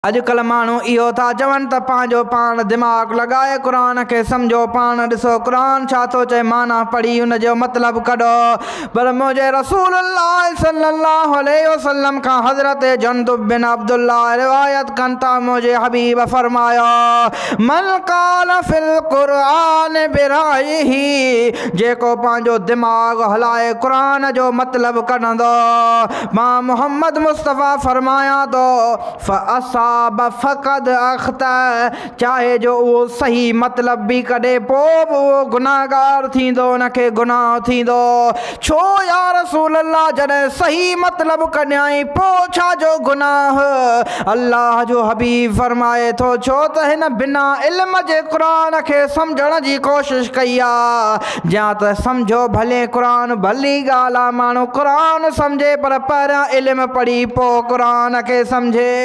अॼुकल्ह माण्हू इहो था चवनि त पंहिंजो पाण दिमाग़ लॻाए क़ुरान खे सम्झो पाण ॾिसो क़ुरान छा थो चए माना पढ़ी उन जो मतिलबु कढो। पर मुंहिंजे रसूलुल्लाह सल्लल्लाहु अलैहि वसल्लम खां हज़रत जंदुब बिन अब्दुल्लाह रिवायत कनि था मुंहिंजे हबीब फरमाया मन क़ाल फिल क़ुरान बिराइही जेको पंहिंजो दिमाग़ हलाए क़ुरान जो मतिलबु कढंदो मां मोहम्मद मुस्तफ़ा फरमाया थो फ़क़द अख़्ता चाहे जो उहो सही मतिलब बि कढे पोइ बि उहो गुनाहगार थींदो उनखे गुनाह थींदो। छो या रसूल अल्लाह जॾहिं सही मतिलब कढियई पोइ छा जो गुनाह। अल्लाह जो हबीब फरमाए थो छो त हिन बिना इल्म जे क़ुरान खे सम्झण जी कोशिश कई आहे। या त सम्झो भले क़ुरान भली ॻाल्हि आहे माण्हू क़ुरान सम्झे पर पहिरियां इल्म पढ़ी पोइ क़ुरान खे सम्झे।